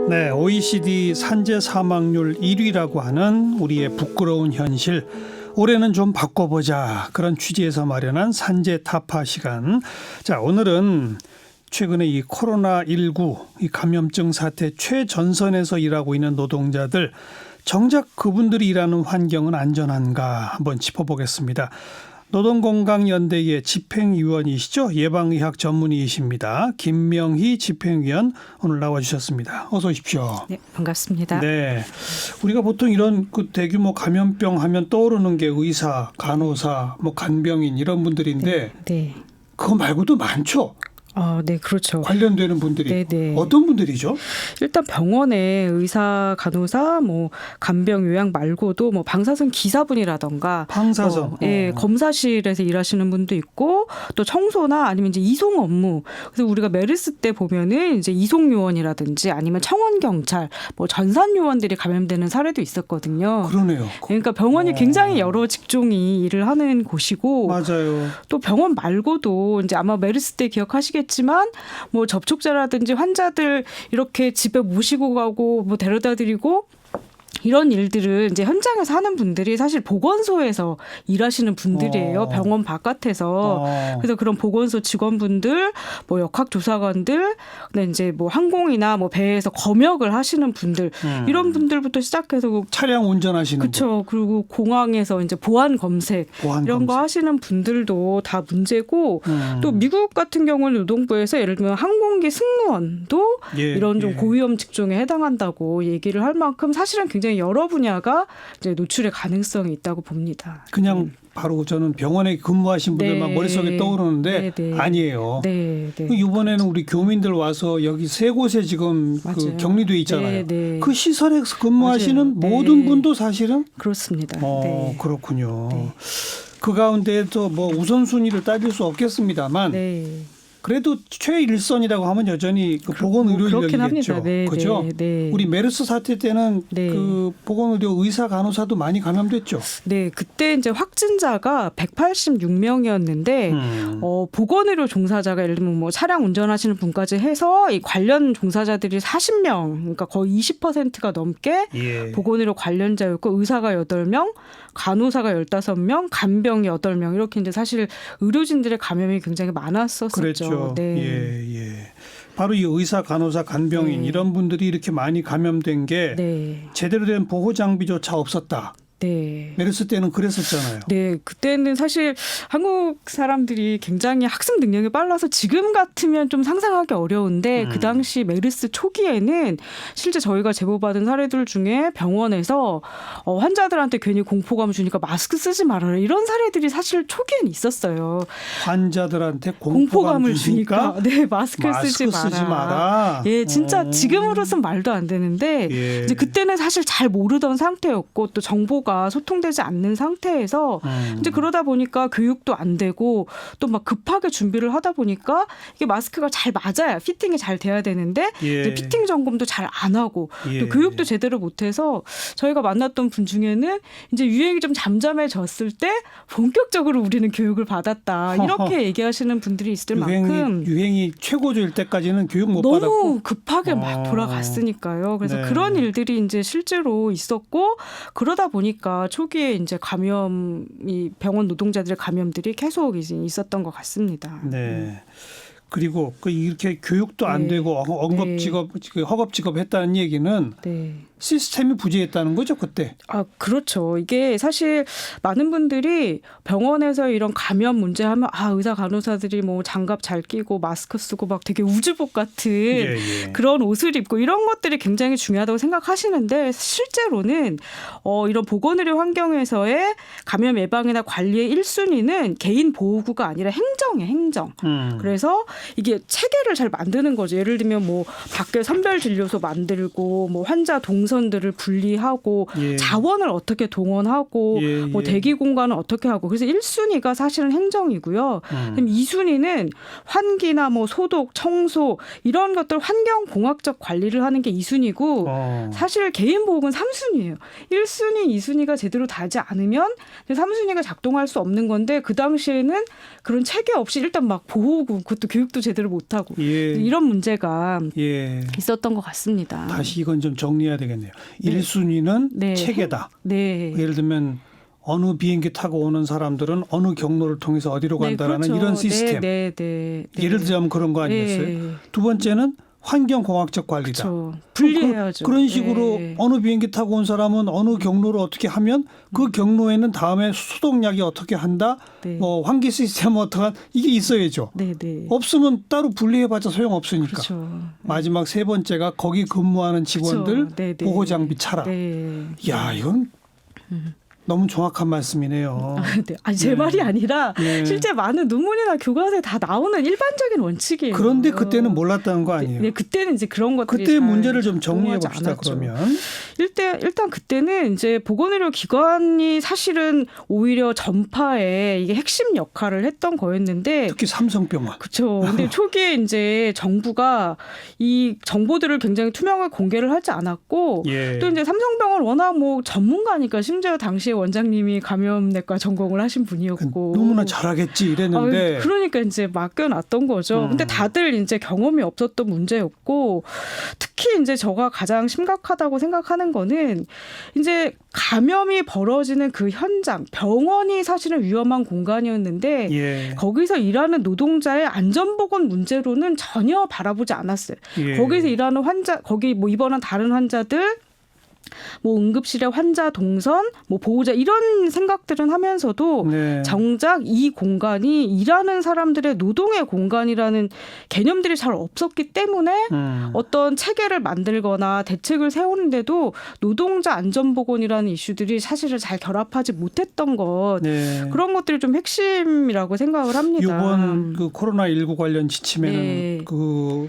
네, OECD 산재 사망률 1위라고 하는 우리의 부끄러운 현실. 올해는 좀 바꿔보자. 그런 취지에서 마련한 산재 타파 시간. 자, 오늘은 최근에 이 코로나19 이 감염증 사태 최전선에서 일하고 있는 노동자들, 정작 그분들이 일하는 환경은 안전한가 한번 짚어보겠습니다. 노동건강연대의 집행위원이시죠. 예방의학 전문의이십니다. 김명희 집행위원 오늘 나와주셨습니다. 어서 오십시오. 네, 반갑습니다. 네, 우리가 보통 이런 그 대규모 감염병 하면 떠오르는 게 의사, 간호사, 뭐 간병인 이런 분들인데 네. 그거 말고도 많죠. 네, 그렇죠. 관련되는 분들이. 네네. 어떤 분들이죠? 일단 병원에 의사, 간호사, 뭐 간병, 요양 말고도 뭐 방사선 기사분이라던가, 방사선. 검사실에서 일하시는 분도 있고, 또 청소나 아니면 이제 이송 업무. 그래서 우리가 메르스 때 보면은 이제 이송 요원이라든지 아니면 청원 경찰, 뭐 전산 요원들이 감염되는 사례도 있었거든요. 그러네요. 그러니까 병원이 굉장히 여러 직종이 일을 하는 곳이고, 맞아요. 또 병원 말고도 이제 아마 메르스 때 기억하시겠지만 뭐 접촉자라든지 환자들 이렇게 집에 모시고 가고 뭐 데려다 드리고 이런 일들을 이제 현장에서 하는 분들이 사실 보건소에서 일하시는 분들이에요. 병원 바깥에서. 그래서 그런 보건소 직원분들, 뭐 역학조사관들, 근데 이제 뭐 항공이나 뭐 배에서 검역을 하시는 분들, 이런 분들부터 시작해서 차량 운전하시는 그렇죠. 그리고 공항에서 이제 보안 검색 이런 거 하시는 분들도 다 문제고, 또 미국 같은 경우는 노동부에서 예를 들면 항공기 승무원도 이런 좀 고위험 직종에 해당한다고 얘기를 할 만큼 사실은 굉장히 여러 분야가 이제 노출의 가능성이 있다고 봅니다. 그냥 바로 저는 병원에 근무하신 분들만 머릿속에 떠오르는데 아니에요. 이번에는 우리 교민들 와서 여기 세 곳에 지금 그 격리돼 있잖아요. 그 시설에서 근무하시는 모든 분도 사실은 그렇습니다. 그렇군요. 그 가운데에서 뭐 우선순위를 따질 수 없겠습니다만 그래도 최일선이라고 하면 여전히 그 보건의료인력이겠죠. 그렇죠? 우리 메르스 사태 때는 그 보건의료 의사 간호사도 많이 감염됐죠. 네, 그때 이제 확진자가 186명이었는데 보건의료 종사자가 예를 들면 뭐 차량 운전하시는 분까지 해서 이 관련 종사자들이 40명, 그러니까 거의 20%가 넘게 보건의료 관련자였고 의사가 8명, 간호사가 15명, 간병이 8명 이렇게 이제 사실 의료진들의 감염이 굉장히 많았었죠. 그렇죠. 바로 이 의사, 간호사, 간병인 이런 분들이 이렇게 많이 감염된 게 제대로 된 보호 장비조차 없었다. 메르스 때는 그랬었잖아요. 네, 그때는 사실 한국 사람들이 굉장히 학습 능력이 빨라서 지금 같으면 좀 상상하기 어려운데 그 당시 메르스 초기에는 실제 저희가 제보받은 사례들 중에 병원에서 환자들한테 괜히 공포감 주니까 마스크 쓰지 말아라 이런 사례들이 사실 초기에는 있었어요. 환자들한테 공포감을 주니까 마스크 쓰지 마라. 예, 진짜 지금으로선 말도 안 되는데 이제 그때는 사실 잘 모르던 상태였고 또 정보가 소통되지 않는 상태에서 이제 그러다 보니까 교육도 안 되고 또 막 급하게 준비를 하다 보니까 이게 마스크가 잘 맞아야 피팅이 잘 돼야 되는데 이제 피팅 점검도 잘 안 하고 또 교육도 제대로 못해서 저희가 만났던 분 중에는 이제 유행이 좀 잠잠해졌을 때 본격적으로 우리는 교육을 받았다 이렇게 얘기하시는 분들이 있을 만큼 유행이 최고조일 때까지는 교육 못 너무 받았고 너무 급하게 막 돌아갔으니까요. 그래서 그런 일들이 이제 실제로 있었고 그러다 보니까 초기에 이제 감염이 병원 노동자들의 감염들이 계속 이제 있었던 것 같습니다. 그리고 이렇게 교육도 안 되고 허겁지겁 했다는 얘기는 시스템이 부재했다는 거죠, 그때. 그렇죠. 이게 사실 많은 분들이 병원에서 이런 감염 문제하면 의사 간호사들이 뭐 장갑 잘 끼고 마스크 쓰고 막 되게 우주복 같은 그런 옷을 입고 이런 것들이 굉장히 중요하다고 생각하시는데 실제로는 이런 보건의료 환경에서의 감염 예방이나 관리의 1순위는 개인 보호구가 아니라 행정이에요, 행정. 그래서 이게 체계를 잘 만드는 거죠. 예를 들면 뭐 밖에 선별 진료소 만들고 뭐 환자 동선 노선들을 분리하고 예. 자원을 어떻게 동원하고 예, 뭐 예. 대기 공간을 어떻게 하고 그래서 1순위가 사실은 행정이고요. 그럼 2순위는 환기나 뭐 소독, 청소 이런 것들 환경공학적 관리를 하는 게 2순위고 사실 개인보호는 3순위예요. 1순위, 2순위가 제대로 되지 않으면 3순위가 작동할 수 없는 건데 그 당시에는 그런 체계 없이 일단 막 보호고 그것도 교육도 제대로 못하고 예. 이런 문제가 예. 있었던 것 같습니다. 다시 이건 좀 정리해야 되겠네요. 1순위는 네. 체계다. 네. 예를 들면 어느 비행기 타고 오는 사람들은 어느 경로를 통해서 어디로 간다라는 그렇죠. 이런 시스템. 네. 예를 들자면 그런 거 아니겠어요? 네. 두 번째는 환경공학적 관리다. 그렇죠. 분리해야죠. 그런 식으로 네. 어느 비행기 타고 온 사람은 어느 경로를 어떻게 하면 그 경로에는 다음에 소독약이 어떻게 한다, 네. 뭐 환기 시스템 어떻게 이게 있어야죠. 네. 없으면 따로 분리해봤자 소용없으니까. 그렇죠. 마지막 세 번째가 거기 근무하는 직원들 그렇죠. 보호 장비 차라. 네. 야, 이건 너무 정확한 말씀이네요. 네. 아니, 제 말이 아니라 네. 실제 많은 논문이나 교과서에 다 나오는 일반적인 원칙이에요. 그런데 그때는 몰랐다는 거 아니에요? 네, 그때는 이제 그런 것들이 그때 잘 문제를 좀 정리해 보호하지 봅시다. 않았죠. 그러면 일단 그때는 이제 보건의료 기관이 사실은 오히려 전파에 이게 핵심 역할을 했던 거였는데 특히 삼성병원. 그렇죠. 근데 초기에 이제 정부가 이 정보들을 굉장히 투명하게 공개를 하지 않았고 예. 또 이제 삼성병원 워낙 뭐 전문가니까 심지어 당시에 원장님이 감염내과 전공을 하신 분이었고 너무나 잘하겠지 이랬는데 그러니까 이제 맡겨놨던 거죠. 근데 다들 이제 경험이 없었던 문제였고 특히 이제 제가 가장 심각하다고 생각하는 거는 이제 감염이 벌어지는 그 현장 병원이 사실은 위험한 공간이었는데 예. 거기서 일하는 노동자의 안전보건 문제로는 전혀 바라보지 않았어요. 예. 거기서 일하는 환자 거기 뭐 입원한 다른 환자들 뭐 응급실의 환자 동선, 뭐 보호자 이런 생각들은 하면서도 네. 정작 이 공간이 일하는 사람들의 노동의 공간이라는 개념들이 잘 없었기 때문에 어떤 체계를 만들거나 대책을 세우는데도 노동자 안전보건이라는 이슈들이 사실을 잘 결합하지 못했던 것 네. 그런 것들이 좀 핵심이라고 생각을 합니다. 이번 그 코로나19 관련 지침에는 네. 그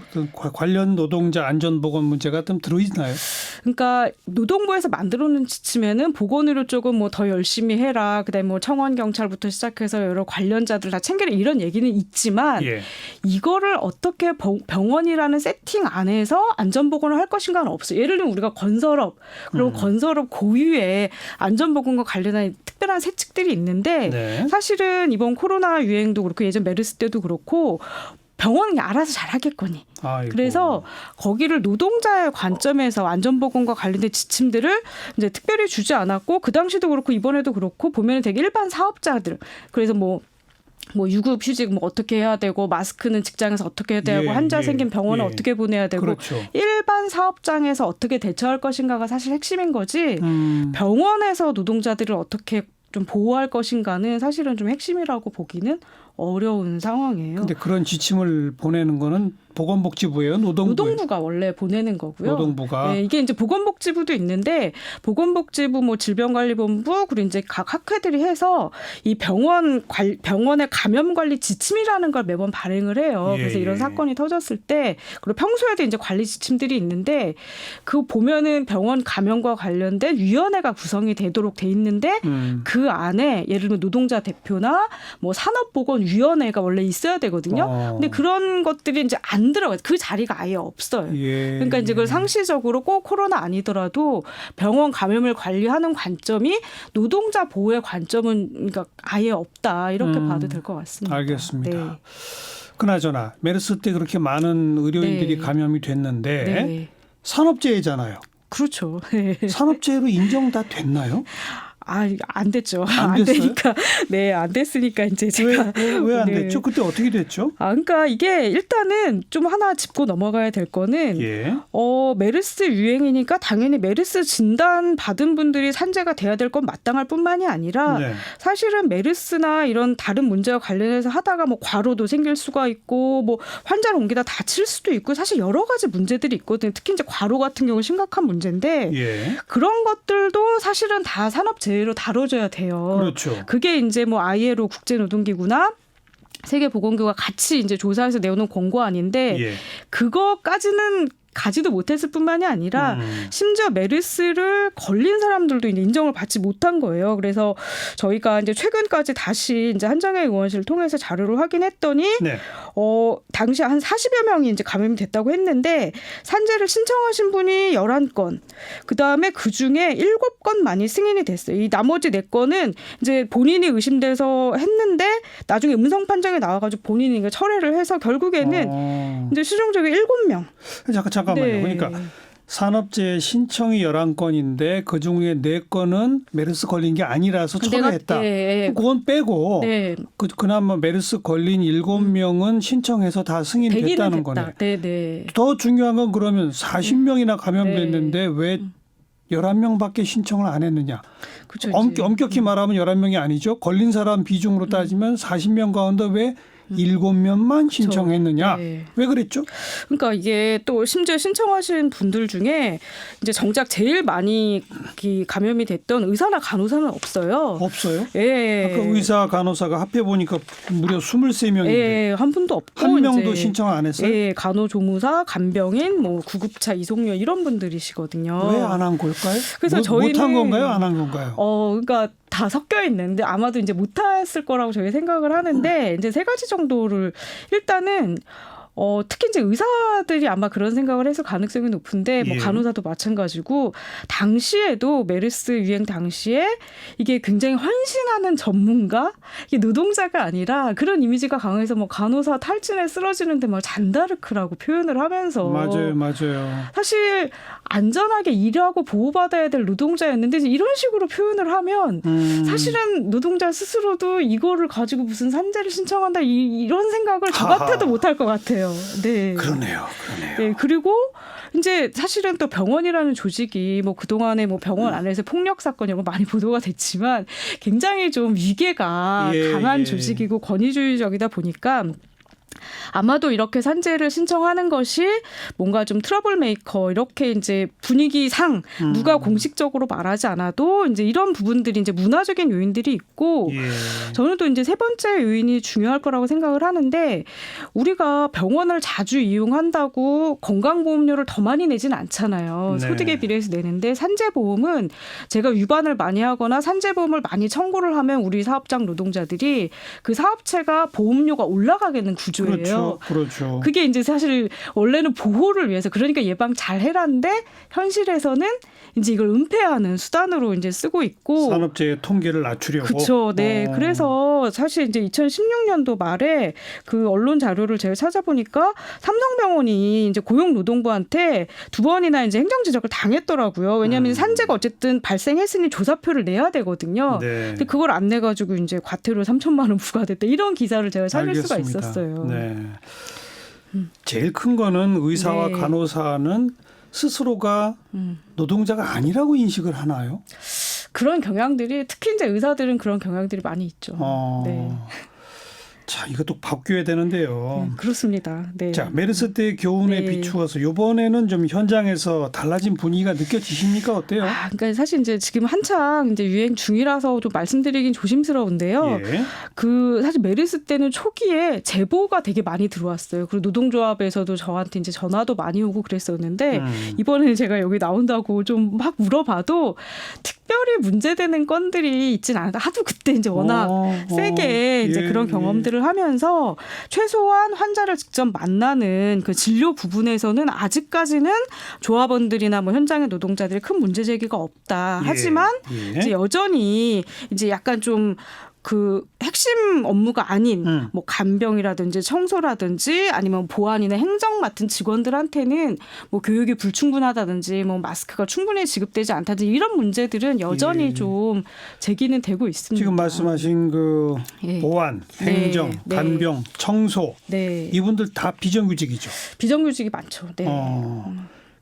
관련 노동자 안전보건 문제가 좀 들어있나요? 그러니까 노동부에서 만들어놓은 지침에는 보건의료 쪽은 뭐 더 열심히 해라. 그다음에 뭐 청원 경찰부터 시작해서 여러 관련자들 다 챙기라 이런 얘기는 있지만 예. 이거를 어떻게 병원이라는 세팅 안에서 안전보건을 할 것인가는 없어요. 예를 들면 우리가 건설업 그리고 건설업 고유의 안전보건과 관련한 특별한 세칙들이 있는데 네. 사실은 이번 코로나 유행도 그렇고 예전 메르스 때도 그렇고 병원이 알아서 잘하겠거니. 아이고. 그래서 거기를 노동자의 관점에서 안전보건과 관련된 지침들을 이제 특별히 주지 않았고 그 당시도 그렇고 이번에도 그렇고 보면 되게 일반 사업자들 그래서 뭐 유급 휴직 뭐 어떻게 해야 되고 마스크는 직장에서 어떻게 해야 되고 환자 생긴 병원은 어떻게 보내야 되고 그렇죠. 일반 사업장에서 어떻게 대처할 것인가가 사실 핵심인 거지 병원에서 노동자들을 어떻게 좀 보호할 것인가는 사실은 좀 핵심이라고 보기는 어려운 상황이에요. 근데 그런 지침을 보내는 거는 보건복지부예요, 노동부가 원래 보내는 거고요. 노동부가. 네, 이게 이제 보건복지부도 있는데 보건복지부 뭐 질병관리본부 그리고 이제 각 학회들이 해서 이 병원의 감염관리 지침이라는 걸 매번 발행을 해요. 예, 그래서 이런 예. 사건이 터졌을 때 그리고 평소에도 이제 관리 지침들이 있는데 그 보면은 병원 감염과 관련된 위원회가 구성이 되도록 돼 있는데 그 안에 예를 들면 노동자 대표나 뭐 산업보건위원회가 원래 있어야 되거든요. 근데 그런 것들이 이제 안 들어가요. 그 자리가 아예 없어요. 예. 그러니까 이제 그걸 상시적으로 꼭 코로나 아니더라도 병원 감염을 관리하는 관점이 노동자 보호의 관점은 그러니까 아예 없다 이렇게 봐도 될 것 같습니다. 알겠습니다. 네. 그나저나 메르스 때 그렇게 많은 의료인들이 네. 감염이 됐는데 네. 산업재해잖아요. 그렇죠. 산업재해로 인정 다 됐나요? 안 됐죠. 안 안 됐어요? 되니까. 네, 안 됐으니까 이제 제가. 왜 안 네. 됐죠? 그때 어떻게 됐죠? 그러니까 이게 일단은 좀 하나 짚고 넘어가야 될 거는 예. 메르스 유행이니까 당연히 메르스 진단 받은 분들이 산재가 돼야 될 건 마땅할 뿐만이 아니라 네. 사실은 메르스나 이런 다른 문제와 관련해서 하다가 뭐 과로도 생길 수가 있고 뭐 환자를 옮기다 다칠 수도 있고 사실 여러 가지 문제들이 있거든요. 특히 이제 과로 같은 경우 심각한 문제인데 예. 그런 것들도 사실은 다 산업재해로 다뤄져야 돼요. 그렇죠. 그게 이제 뭐 ILO 국제노동기구나 세계보건기구가 같이 이제 조사해서 내오는 권고안인데 예. 그거까지는 가지도 못했을 뿐만이 아니라 심지어 메르스를 걸린 사람들도 이제 인정을 받지 못한 거예요. 그래서 저희가 이제 최근까지 다시 이제 한정혜 의원실을 통해서 자료를 확인했더니 네. 당시 한 40여 명이 이제 감염이 됐다고 했는데 산재를 신청하신 분이 11건, 그 다음에 그 중에 7건만이 승인이 됐어요. 이 나머지 4건은 이제 본인이 의심돼서 했는데 나중에 음성 판정이 나와가지고 본인이 철회를 해서 결국에는 이제 최종적으로 7명. 잠깐만요. 네. 그러니까 산업재해 신청이 11건인데 그중에 4건은 메르스 걸린 게 아니라서 철회했다. 네. 그건 빼고 네. 그나마 메르스 걸린 7명은 신청해서 다 승인됐다는 거네. 네. 더 중요한 건 그러면 40명이나 감염됐는데 왜 11명밖에 신청을 안 했느냐. 그렇죠, 엄격히 말하면 11명이 아니죠. 걸린 사람 비중으로 따지면 40명 가운데 왜 7명만 신청했느냐. 네. 왜 그랬죠? 그러니까 이게 또 심지어 신청하신 분들 중에 이제 정작 제일 많이 감염이 됐던 의사나 간호사는 없어요. 없어요? 예. 아까 의사 간호사가 합해 보니까 무려 23명인데 예, 한 분도 없고 한 명도 신청 안 했어요? 예, 간호조무사, 간병인, 뭐 구급차 이송료 이런 분들이시거든요. 왜 안 한 걸까요? 그래서 저희는 못한 건가요? 안 한 건가요? 그러니까 다 섞여 있는데 아마도 이제 못했을 거라고 저희 생각을 하는데 이제 3가지 정도를 일단은 특히 이제 의사들이 아마 그런 생각을 해서 가능성이 높은데 뭐 예. 간호사도 마찬가지고 당시에도 메르스 유행 당시에 이게 굉장히 헌신하는 전문가 이게 노동자가 아니라 그런 이미지가 강해서 뭐 간호사 탈진에 쓰러지는데 막 잔다르크라고 표현을 하면서 맞아요. 사실 안전하게 일하고 보호받아야 될 노동자였는데 이런 식으로 표현을 하면 사실은 노동자 스스로도 이거를 가지고 무슨 산재를 신청한다 이런 생각을 저 같아도 못할 것 같아요. 네. 그러네요. 네, 그리고 이제 사실은 또 병원이라는 조직이 뭐 그동안에 뭐 병원 안에서 폭력 사건 이런 거 많이 보도가 됐지만 굉장히 좀 위계가 강한 조직이고 권위주의적이다 보니까 아마도 이렇게 산재를 신청하는 것이 뭔가 좀 트러블 메이커 이렇게 이제 분위기상 누가 공식적으로 말하지 않아도 이제 이런 부분들이 이제 문화적인 요인들이 있고 저는 또 이제 3번째 요인이 중요할 거라고 생각을 하는데 우리가 병원을 자주 이용한다고 건강보험료를 더 많이 내진 않잖아요. 네. 소득에 비례해서 내는데 산재보험은 제가 위반을 많이 하거나 산재보험을 많이 청구를 하면 우리 사업장 노동자들이 그 사업체가 보험료가 올라가게 되는 구조예요. 그렇죠. 그게 이제 사실 원래는 보호를 위해서 그러니까 예방 잘 해라인데 현실에서는 이제 이걸 은폐하는 수단으로 이제 쓰고 있고 산업재해 통계를 낮추려고. 그렇죠. 네. 그래서 사실 이제 2016년도 말에 그 언론 자료를 제가 찾아보니까 삼성병원이 이제 고용노동부한테 2번이나 이제 행정지적을 당했더라고요. 왜냐하면 산재가 어쨌든 발생했으니 조사표를 내야 되거든요. 네. 근데 그걸 안 내가지고 이제 과태료 3천만 원 부과됐다. 이런 기사를 제가 찾을 알겠습니다. 수가 있었어요. 네. 제일 큰 거는 의사와 네. 간호사는 스스로가 노동자가 아니라고 인식을 하나요? 그런 경향들이 특히 이제 의사들은 그런 경향들이 많이 있죠. 네. 자, 이것도 바뀌어야 되는데요. 그렇습니다. 네. 자, 메르스 때 교훈에 네. 비추어서 이번에는 좀 현장에서 달라진 분위기가 느껴지십니까? 어때요? 그러니까 사실 이제 지금 한창 이제 유행 중이라서 좀 말씀드리긴 조심스러운데요. 예. 그 사실 메르스 때는 초기에 제보가 되게 많이 들어왔어요. 그리고 노동조합에서도 저한테 이제 전화도 많이 오고 그랬었는데 이번에는 제가 여기 나온다고 좀 막 물어봐도 특별히 문제되는 건들이 있진 않다. 하도 그때 이제 워낙 세게 이제 그런 경험들을 하면서 최소한 환자를 직접 만나는 그 진료 부분에서는 아직까지는 조합원들이나 뭐 현장의 노동자들이 큰 문제 제기가 없다. 하지만 이제 여전히 이제 약간 좀 그 핵심 업무가 아닌 뭐 간병이라든지 청소라든지 아니면 보안이나 행정 맡은 직원들한테는 뭐 교육이 불충분하다든지 뭐 마스크가 충분히 지급되지 않다든지 이런 문제들은 여전히 좀 제기는 되고 있습니다. 지금 말씀하신 그 보안, 행정, 간병, 청소 이분들 다 비정규직이죠. 비정규직이 많죠. 네.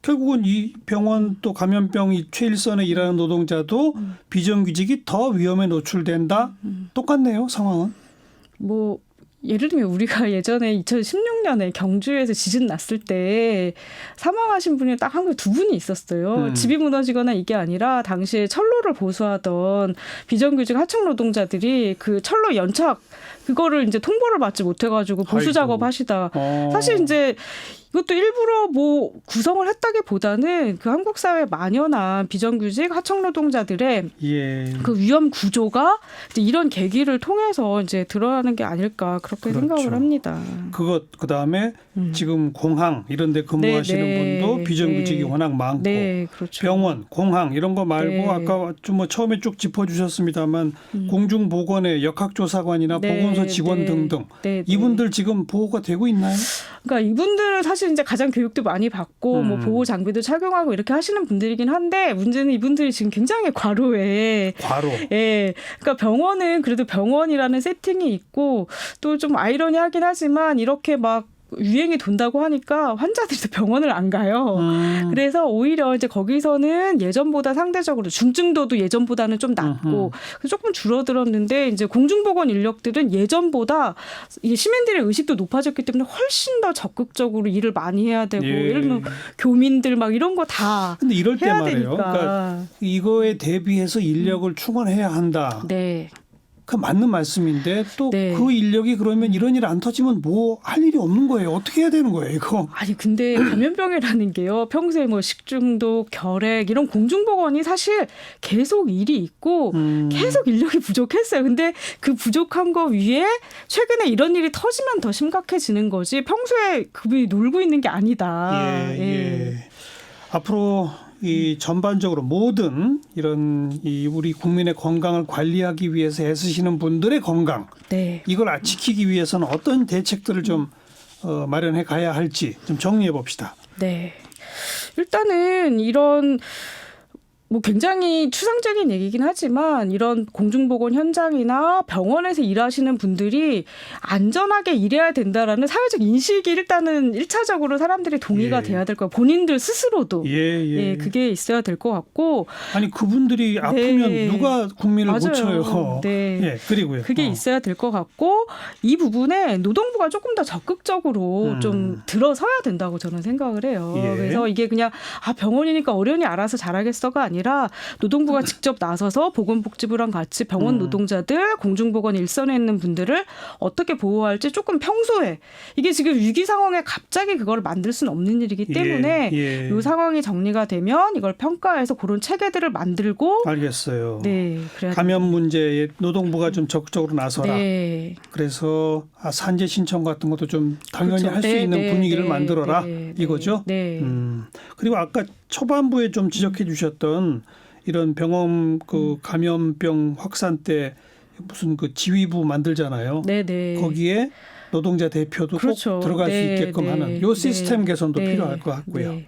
결국은 이 병원 또 감염병이 최일선에 일하는 노동자도 비정규직이 더 위험에 노출된다. 똑같네요, 상황은. 뭐 예를 들면 우리가 예전에 2016년에 경주에서 지진 났을 때 사망하신 분이 딱 한 분, 2분이 있었어요. 집이 무너지거나 이게 아니라 당시에 철로를 보수하던 비정규직 하청 노동자들이 그 철로 연착 그거를 이제 통보를 받지 못해가지고 보수 작업하시다. 사실 이제 그것도 일부러 뭐 구성을 했다기보다는 그 한국 사회에 만연한 비정규직 하청 노동자들의 예. 그 위험 구조가 이제 이런 계기를 통해서 이제 드러나는 게 아닐까 그렇게 그렇죠. 생각을 합니다. 그다음에 지금 공항 이런 데 근무하시는 분도 비정규직이 워낙 많고 그렇죠. 병원, 공항 이런 거 말고 아까 좀 뭐 처음에 쭉 짚어주셨습니다만 공중보건의 역학조사관이나 보건소 직원 등등 이분들 지금 보호가 되고 있나요? 그러니까 이분들은 사실 이제 가장 교육도 많이 받고 뭐 보호 장비도 착용하고 이렇게 하시는 분들이긴 한데 문제는 이분들이 지금 굉장히 과로해. 예. 그러니까 병원은 그래도 병원이라는 세팅이 있고 또 좀 아이러니하긴 하지만 이렇게 막 유행이 돈다고 하니까 환자들이 병원을 안 가요. 그래서 오히려 이제 거기서는 예전보다 상대적으로 중증도도 예전보다는 좀 낮고 조금 줄어들었는데 이제 공중보건 인력들은 예전보다 이 시민들의 의식도 높아졌기 때문에 훨씬 더 적극적으로 일을 많이 해야 되고 예를 들면 교민들 막 이런 거 다 근데 이럴 때 해야 말이에요. 되니까. 그러니까 이거에 대비해서 인력을 충원해야 한다. 네. 그 맞는 말씀인데 또 그 인력이 그러면 이런 일 안 터지면 뭐 할 일이 없는 거예요. 어떻게 해야 되는 거예요, 이거? 아니 근데 감염병이라는 게요. 평소에 뭐 식중독, 결핵 이런 공중보건이 사실 계속 일이 있고 계속 인력이 부족했어요. 근데 그 부족한 거 위에 최근에 이런 일이 터지면 더 심각해지는 거지. 평소에 그분이 놀고 있는 게 아니다. 예. 앞으로 이 전반적으로 모든 이런 이 우리 국민의 건강을 관리하기 위해서 애쓰시는 분들의 건강 이걸 지키기 위해서는 어떤 대책들을 좀 마련해 가야 할지 좀 정리해 봅시다. 네. 일단은 이런 뭐 굉장히 추상적인 얘기긴 하지만 이런 공중보건 현장이나 병원에서 일하시는 분들이 안전하게 일해야 된다라는 사회적 인식이 일단은 1차적으로 사람들이 동의가 돼야 될 거예요. 본인들 스스로도. 그게 있어야 될 것 같고. 아니 그분들이 아프면 누가 국민을 고쳐요. 그리고요. 그게 있어야 될 것 같고 이 부분에 노동부가 조금 더 적극적으로 좀 들어서야 된다고 저는 생각을 해요. 그래서 이게 그냥 병원이니까 어련히 알아서 잘하겠어가 아니라 노동부가 직접 나서서 보건복지부랑 같이 병원 노동자들, 공중보건 일선에 있는 분들을 어떻게 보호할지 조금 평소에 이게 지금 위기 상황에 갑자기 그걸 만들 수는 없는 일이기 때문에 이 상황이 정리가 되면 이걸 평가해서 그런 체계들을 만들고 알겠어요. 그래야 감염 문제에 노동부가 좀 적극적으로 나서라. 그래서 산재 신청 같은 것도 좀 당연히 할 수 있는 분위기를 만들어라 이거죠. 그리고 아까 초반부에 좀 지적해 주셨던 이런 병원 그 감염병 확산 때 무슨 그 지휘부 만들잖아요. 거기에 노동자 대표도 꼭 들어갈 수 있게끔 하는 요 시스템 개선도 필요할 것 같고요.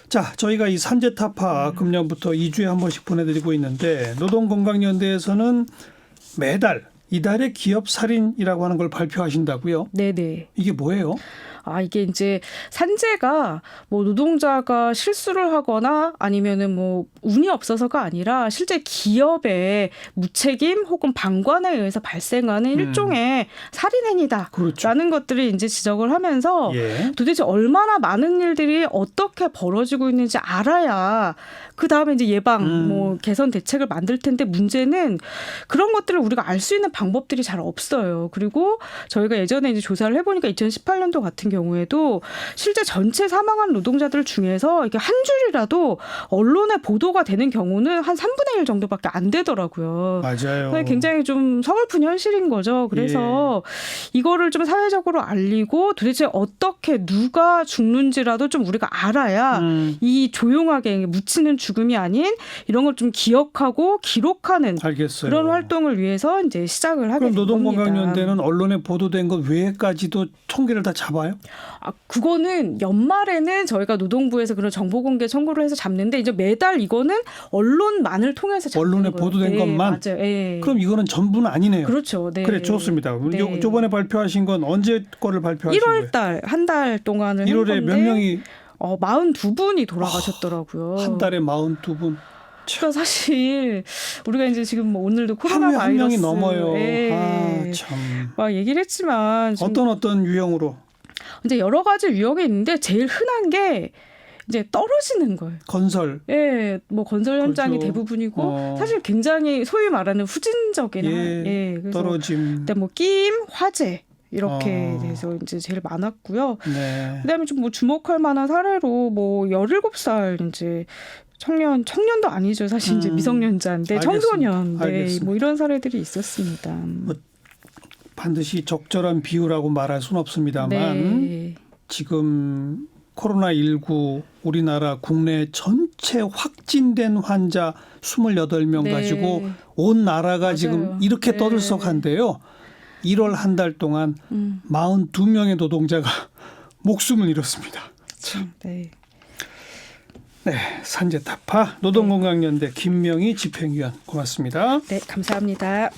자, 저희가 이 산재 타파 금년부터 2주에 한 번씩 보내드리고 있는데 노동건강연대에서는 매달 이달의 기업 살인이라고 하는 걸 발표하신다고요? 이게 뭐예요? 이게 이제 산재가 뭐 노동자가 실수를 하거나 아니면은 뭐 운이 없어서가 아니라 실제 기업의 무책임 혹은 방관에 의해서 발생하는 일종의 살인 행위다라는 것들을 이제 지적을 하면서 도대체 얼마나 많은 일들이 어떻게 벌어지고 있는지 알아야 그 다음에 이제 예방 뭐 개선 대책을 만들 텐데 문제는 그런 것들을 우리가 알 수 있는 방법들이 잘 없어요. 그리고 저희가 예전에 이제 조사를 해보니까 2018년도 같은 경우에도 실제 전체 사망한 노동자들 중에서 이게 한 줄이라도 언론에 보도가 되는 경우는 한 3분의 1 정도밖에 안 되더라고요. 맞아요. 굉장히 좀 서글픈 현실인 거죠. 그래서 이거를 좀 사회적으로 알리고 도대체 어떻게 누가 죽는지라도 좀 우리가 알아야 이 조용하게 묻히는 죽음이 아닌 이런 걸 좀 기억하고 기록하는 그런 활동을 위해서 이제 시작을 하게 된 겁니다. 그럼 노동건강연대는 언론에 보도된 것 외에까지도 통계를 다 잡아요? 그거는 연말에는 저희가 노동부에서 그런 정보 공개 청구를 해서 잡는데 이제 매달 이거는 언론만을 통해서 잡는 언론에 거예요. 보도된 것만? 맞아요. 그럼 이거는 전부는 아니네요. 그렇죠. 그래, 좋습니다. 저번에 발표하신 건 언제 거를 발표하신 거예요? 1월 달, 한 달 동안을 1월에 한 건데 몇 명이 42분이 돌아가셨더라고요. 한 달에 42분. 그러니까 사실 우리가 이제 지금 뭐 오늘도 코로나 바이러스 한 명이 넘어요. 참. 막 얘기를 했지만 어떤 유형으로? 이제 여러 가지 유형이 있는데 제일 흔한 게 이제 떨어지는 거예요. 건설. 뭐 건설 현장이 대부분이고 사실 굉장히 소위 말하는 후진적인 떨어짐. 뭐 끼임, 화재 이렇게 돼서 이제 제일 많았고요. 네. 그다음에 좀 뭐 주목할 만한 사례로 뭐 17살 이제 청년도 아니죠. 사실 이제 미성년자인데 청소년 뭐 이런 사례들이 있었습니다. 뭐 반드시 적절한 비유라고 말할 수는 없습니다만 네. 지금 코로나19 우리나라 국내 전체 확진된 환자 28명 네. 가지고 온 나라가 맞아요. 지금 이렇게 네. 떠들썩한데요. 1월 한 달 동안 42명의 노동자가 목숨을 잃었습니다. 참. 네. 네, 산재타파 노동건강연대 김명희 집행위원 고맙습니다. 네, 감사합니다.